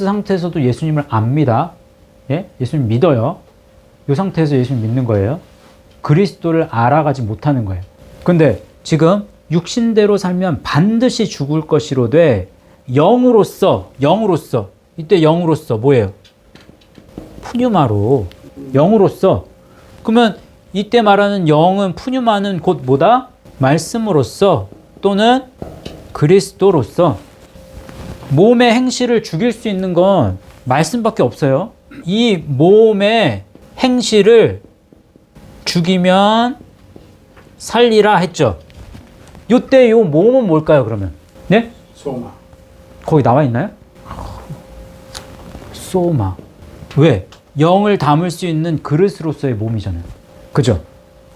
Speaker 1: 상태에서도 예수님을 압니다. 예? 예수님 믿어요. 이 상태에서 예수님 믿는 거예요. 그리스도를 알아가지 못하는 거예요. 근데 지금 육신대로 살면 반드시 죽을 것이로되 영으로서 이때 영으로서 뭐예요? 푸뉴마로, 영으로서. 그러면 이때 말하는 영은, 푸뉴마는 곧 뭐다? 말씀으로서 또는 그리스도로서. 몸의 행실을 죽일 수 있는 건 말씀밖에 없어요. 이 몸의 행실을 죽이면 살리라 했죠. 요때 요 몸은 뭘까요, 그러면? 네?
Speaker 2: 소마.
Speaker 1: 거기 나와 있나요? 소마. 왜? 영을 담을 수 있는 그릇으로서의 몸이잖아요. 그죠?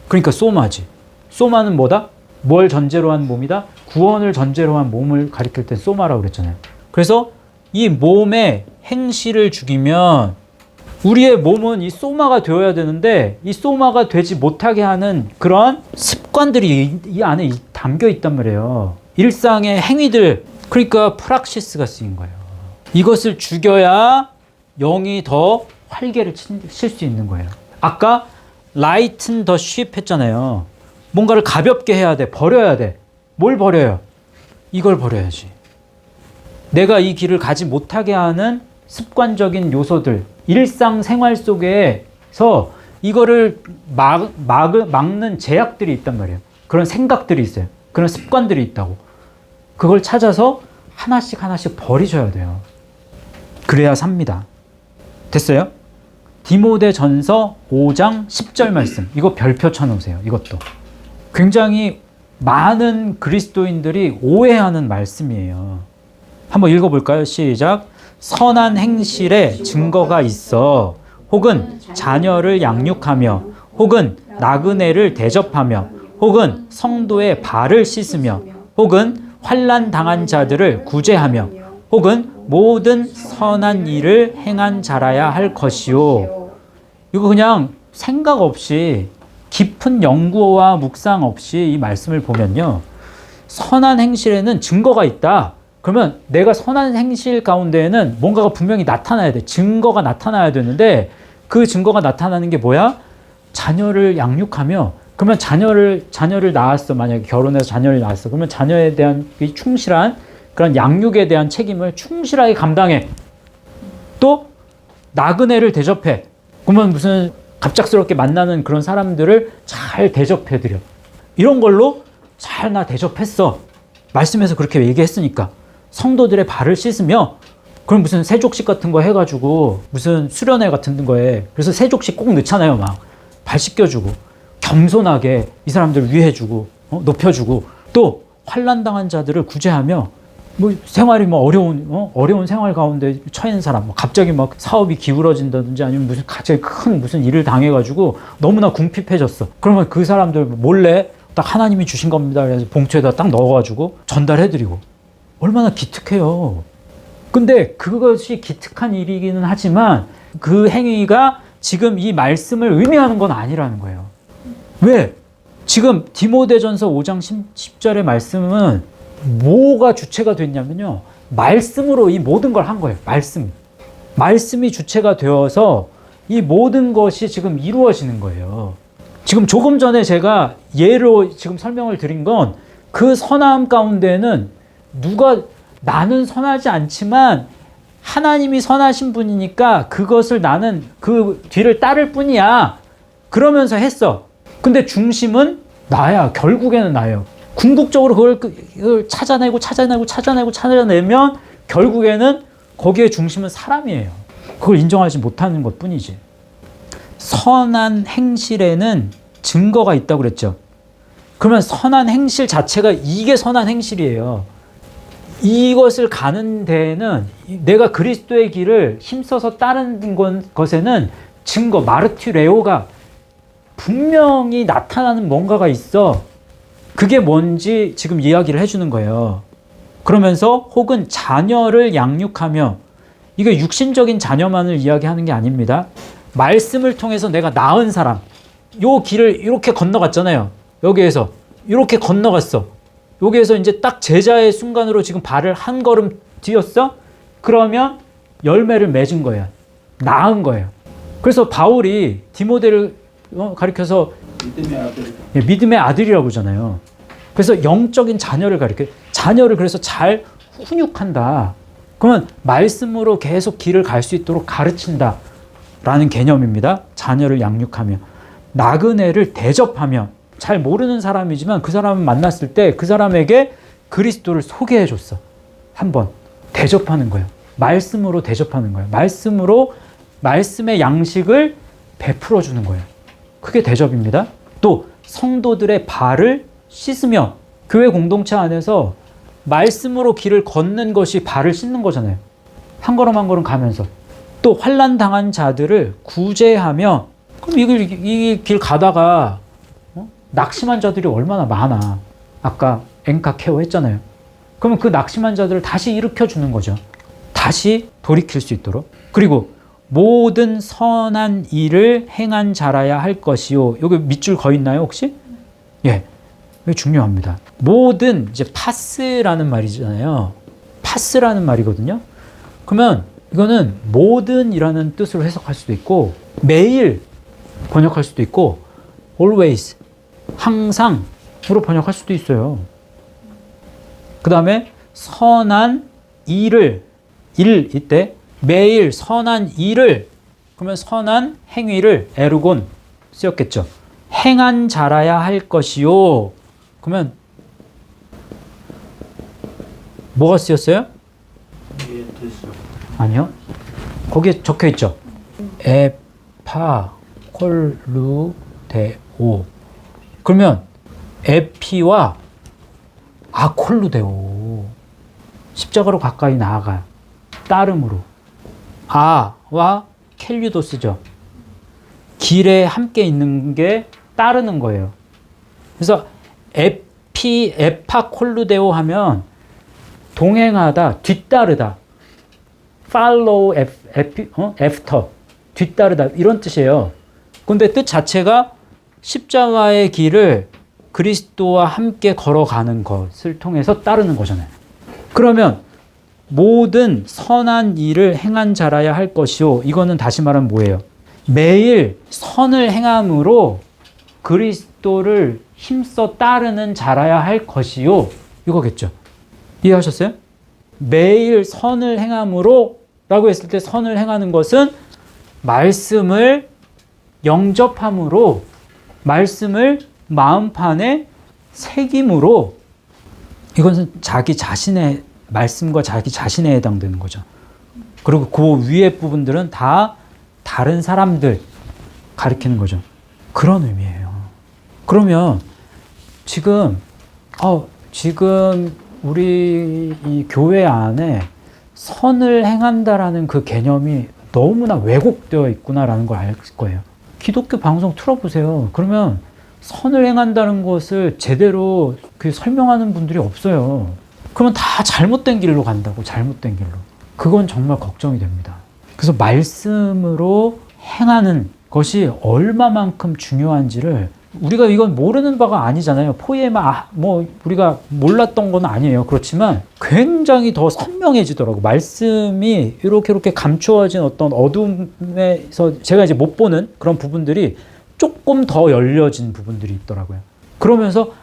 Speaker 1: 그러니까 소마지. 소마는 뭐다? 뭘 전제로 한 몸이다? 구원을 전제로 한 몸을 가리킬 때 소마라고 그랬잖아요. 그래서 이 몸의 행실을 죽이면 우리의 몸은 이 소마가 되어야 되는데 이 소마가 되지 못하게 하는 그런 습관들이 이 안에 담겨 있단 말이에요. 일상의 행위들, 그러니까 프락시스가 쓰인 거예요. 이것을 죽여야 영이 더 활개를 칠 수 있는 거예요. 아까 lighten the ship 했잖아요. 뭔가를 가볍게 해야 돼. 버려야 돼. 뭘 버려요? 이걸 버려야지. 내가 이 길을 가지 못하게 하는 습관적인 요소들, 일상생활 속에서 이거를 막는 제약들이 있단 말이에요. 그런 생각들이 있어요. 그런 습관들이 있다고. 그걸 찾아서 하나씩 하나씩 버리셔야 돼요. 그래야 삽니다. 됐어요? 디모데전서 5장 10절 말씀. 이거 별표 쳐놓으세요. 이것도. 굉장히 많은 그리스도인들이 오해하는 말씀이에요. 한번 읽어볼까요? 시작. 선한 행실에 증거가 있어 혹은 자녀를 양육하며 혹은 나그네를 대접하며 혹은 성도의 발을 씻으며 혹은 환난 당한 자들을 구제하며 혹은 모든 선한 일을 행한 자라야 할 것이요. 이거 그냥 생각 없이 깊은 연구와 묵상 없이 이 말씀을 보면요. 선한 행실에는 증거가 있다. 그러면 내가 선한 행실 가운데에는 뭔가가 분명히 나타나야 돼. 증거가 나타나야 되는데 그 증거가 나타나는 게 뭐야? 자녀를 양육하며 그러면 자녀를 낳았어. 만약에 결혼해서 자녀를 낳았어. 그러면 자녀에 대한 충실한 그런 양육에 대한 책임을 충실하게 감당해. 또 나그네를 대접해. 그러면 무슨 갑작스럽게 만나는 그런 사람들을 잘 대접해드려. 이런 걸로 잘 나 대접했어. 말씀에서 그렇게 얘기했으니까. 성도들의 발을 씻으며 그럼 무슨 세족식 같은 거 해가지고 무슨 수련회 같은 거에 그래서 세족식 꼭 넣잖아요. 막 발 씻겨주고 겸손하게 이 사람들을 위해주고 높여주고 또 환난당한 자들을 구제하며 뭐 생활이 뭐 어려운 생활 가운데 처해 있는 사람, 뭐 갑자기 막 사업이 기울어진다든지 아니면 무슨 갑자기 큰 무슨 일을 당해가지고 너무나 궁핍해졌어. 그러면 그 사람들 몰래 딱 하나님이 주신 겁니다. 그래서 봉투에다 딱 넣어가지고 전달해드리고 얼마나 기특해요. 근데 그것이 기특한 일이기는 하지만 그 행위가 지금 이 말씀을 의미하는 건 아니라는 거예요. 왜? 지금 디모데전서 5장 10절의 말씀은 뭐가 주체가 됐냐면요. 말씀으로 이 모든 걸 한 거예요. 말씀이 주체가 되어서 이 모든 것이 지금 이루어지는 거예요. 지금 조금 전에 제가 예로 지금 설명을 드린 건 그 선함 가운데는 나는 선하지 않지만 하나님이 선하신 분이니까 그것을 나는 그 뒤를 따를 뿐이야. 그러면서 했어. 근데 중심은 나야. 결국에는 나예요. 궁극적으로 그걸 찾아내면 결국에는 거기에 중심은 사람이에요. 그걸 인정하지 못하는 것 뿐이지. 선한 행실에는 증거가 있다고 그랬죠. 그러면 선한 행실 자체가 이게 선한 행실이에요. 이것을 가는 데에는 내가 그리스도의 길을 힘써서 따르는 것에는 증거, 마르티레오가 분명히 나타나는 뭔가가 있어. 그게 뭔지 지금 이야기를 해주는 거예요. 그러면서 혹은 자녀를 양육하며 이게 육신적인 자녀만을 이야기하는 게 아닙니다. 말씀을 통해서 내가 낳은 사람, 요 길을 이렇게 건너갔잖아요. 여기에서 이렇게 건너갔어. 여기에서 이제 딱 제자의 순간으로 지금 발을 한 걸음 뒤었어? 그러면 열매를 맺은 거야. 낳은 거예요. 그래서 바울이 디모데를 가리켜서 믿음의 아들이라고 그러잖아요. 그래서 영적인 자녀를 가리켜요. 자녀를 그래서 잘 훈육한다. 그러면 말씀으로 계속 길을 갈 수 있도록 가르친다 라는 개념입니다. 자녀를 양육하며 나그네를 대접하며 잘 모르는 사람이지만 그 사람을 만났을 때 그 사람에게 그리스도를 소개해 줬어. 한번 대접하는 거예요. 말씀으로 대접하는 거예요. 말씀의 양식을 베풀어 주는 거예요. 그게 대접입니다. 또 성도들의 발을 씻으며 교회 공동체 안에서 말씀으로 길을 걷는 것이 발을 씻는 거잖아요. 한 걸음 한 걸음 가면서 또 환난 당한 자들을 구제하며 그럼 이 길 가다가 낙심한 자들이 얼마나 많아. 아까 엔카 케어 했잖아요. 그러면 그 낙심한 자들을 다시 일으켜 주는 거죠. 다시 돌이킬 수 있도록. 그리고 모든 선한 일을 행한 자라야 할 것이요. 여기 밑줄 거 있나요 혹시? 예, 이게 중요합니다. 모든 이제 파스라는 말이잖아요. 파스라는 말이거든요. 그러면 이거는 모든이라는 뜻으로 해석할 수도 있고 매일 번역할 수도 있고 always 항상으로 번역할 수도 있어요. 그 다음에 선한 일을 이때 매일 선한 일을 그러면 선한 행위를 에르곤 쓰였겠죠. 행한 자라야 할 것이요. 그러면 뭐가 쓰였어요?
Speaker 2: 예, 됐어.
Speaker 1: 아니요. 거기에 적혀 있죠. 에파콜루데오. 그러면 에피와 아콜루데오. 십자가로 가까이 나아가요. 따름으로. 아와 켈류도 쓰죠. 길에 함께 있는 게 따르는 거예요. 그래서 에파콜루데오 하면 동행하다, 뒤따르다. follow, after, 뒤따르다 이런 뜻이에요. 근데 뜻 자체가 십자가의 길을 그리스도와 함께 걸어가는 것을 통해서 따르는 거잖아요. 그러면 모든 선한 일을 행한 자라야 할 것이요. 이거는 다시 말하면 뭐예요? 매일 선을 행함으로 그리스도를 힘써 따르는 자라야 할 것이요. 이거겠죠. 이해하셨어요? 매일 선을 행함으로 라고 했을 때 선을 행하는 것은 말씀을 영접함으로 말씀을 마음판에 새김으로 이것은 자기 자신의 말씀과 자기 자신에 해당되는 거죠. 그리고 그 위에 부분들은 다 다른 사람들 가리키는 거죠. 그런 의미예요. 그러면 지금 우리 이 교회 안에 선을 행한다라는 그 개념이 너무나 왜곡되어 있구나라는 걸 알 거예요. 기독교 방송 틀어보세요. 그러면 선을 행한다는 것을 제대로 설명하는 분들이 없어요. 그러면 다 잘못된 길로 간다고, 잘못된 길로. 그건 정말 걱정이 됩니다. 그래서 말씀으로 행하는 것이 얼마만큼 중요한지를 우리가 이건 모르는 바가 아니잖아요. 포에마 우리가 몰랐던 건 아니에요. 그렇지만 굉장히 더 선명해지더라고. 말씀이 이렇게 감추어진 어떤 어둠에서 제가 이제 못 보는 그런 부분들이 조금 더 열려진 부분들이 있더라고요. 그러면서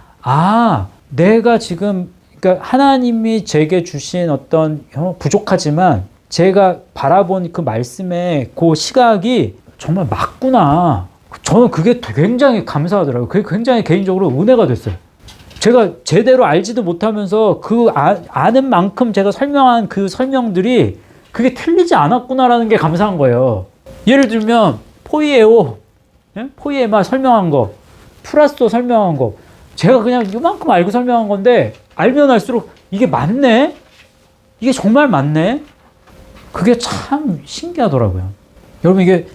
Speaker 1: 내가 지금 그러니까 하나님이 제게 주신 어떤 부족하지만 제가 바라본 그 말씀의 그 시각이 정말 맞구나. 저는 그게 굉장히 감사하더라고요. 그게 굉장히 개인적으로 은혜가 됐어요. 제가 제대로 알지도 못하면서 그 아는 만큼 제가 설명한 그 설명들이 그게 틀리지 않았구나라는 게 감사한 거예요. 예를 들면 포이에오, 포이에마 설명한 거, 프라스토 설명한 거 제가 그냥 이만큼 알고 설명한 건데 알면 알수록 이게 맞네? 이게 정말 맞네? 그게 참 신기하더라고요. 여러분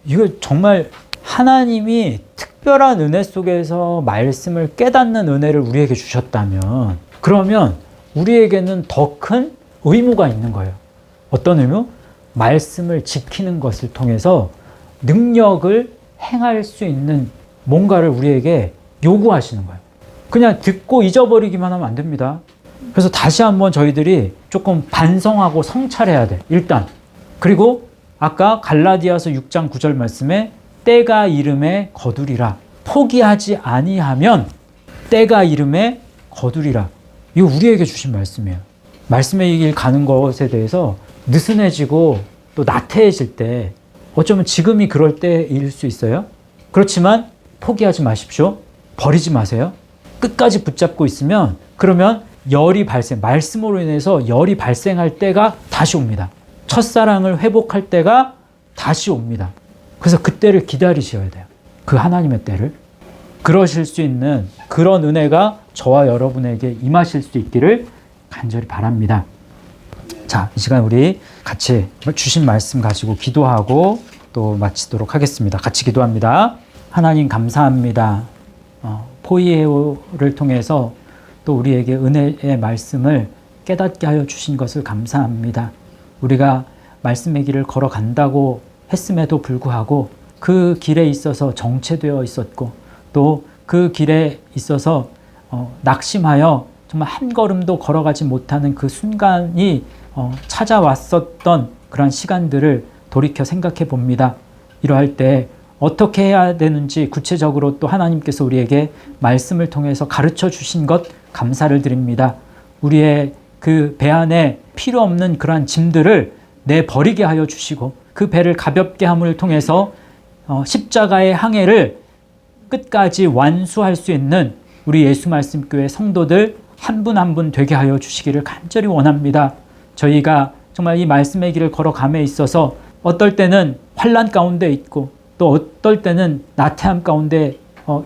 Speaker 1: 이거 정말 하나님이 특별한 은혜 속에서 말씀을 깨닫는 은혜를 우리에게 주셨다면 그러면 우리에게는 더 큰 의무가 있는 거예요. 어떤 의무? 말씀을 지키는 것을 통해서 능력을 행할 수 있는 뭔가를 우리에게 요구하시는 거예요. 그냥 듣고 잊어버리기만 하면 안 됩니다. 그래서 다시 한번 저희들이 조금 반성하고 성찰해야 돼. 일단. 그리고 아까 갈라디아서 6장 9절 말씀에 때가 이름에 거두리라. 포기하지 아니하면 때가 이름에 거두리라. 이거 우리에게 주신 말씀이에요. 말씀의 길 가는 것에 대해서 느슨해지고 또 나태해질 때 어쩌면 지금이 그럴 때일 수 있어요. 그렇지만 포기하지 마십시오. 버리지 마세요. 끝까지 붙잡고 있으면 그러면 말씀으로 인해서 열이 발생할 때가 다시 옵니다. 첫사랑을 회복할 때가 다시 옵니다. 그래서 그때를 기다리셔야 돼요. 그 하나님의 때를. 그러실 수 있는 그런 은혜가 저와 여러분에게 임하실 수 있기를 간절히 바랍니다. 자, 이 시간 우리 같이 주신 말씀 가지고 기도하고 또 마치도록 하겠습니다. 같이 기도합니다. 하나님 감사합니다. 포이에오를 통해서 또 우리에게 은혜의 말씀을 깨닫게 하여 주신 것을 감사합니다. 우리가 말씀의 길을 걸어간다고 했음에도 불구하고 그 길에 있어서 정체되어 있었고 또 그 길에 있어서 낙심하여 정말 한 걸음도 걸어가지 못하는 그 순간이 찾아왔었던 그런 시간들을 돌이켜 생각해 봅니다. 이러할 때 어떻게 해야 되는지 구체적으로 또 하나님께서 우리에게 말씀을 통해서 가르쳐 주신 것 감사를 드립니다. 우리의 그 배 안에 필요 없는 그러한 짐들을 내버리게 하여 주시고 그 배를 가볍게 함을 통해서 십자가의 항해를 끝까지 완수할 수 있는 우리 예수 말씀 교회 성도들 한 분 한 분 되게 하여 주시기를 간절히 원합니다. 저희가 정말 이 말씀의 길을 걸어감에 있어서 어떨 때는 환난 가운데 있고 또 어떨 때는 나태함 가운데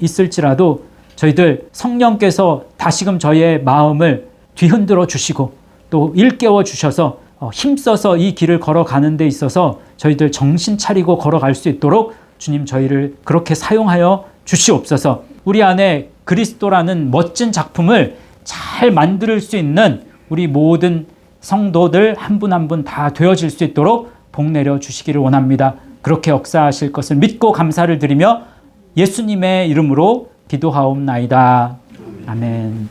Speaker 1: 있을지라도 저희들 성령께서 다시금 저희의 마음을 뒤흔들어 주시고 또 일깨워 주셔서 힘써서 이 길을 걸어가는 데 있어서 저희들 정신 차리고 걸어갈 수 있도록 주님 저희를 그렇게 사용하여 주시옵소서. 우리 안에 그리스도라는 멋진 작품을 잘 만들 수 있는 우리 모든 성도들 한 분 한 분 다 되어질 수 있도록 복 내려 주시기를 원합니다. 그렇게 역사하실 것을 믿고 감사를 드리며 예수님의 이름으로 기도하옵나이다. 아멘.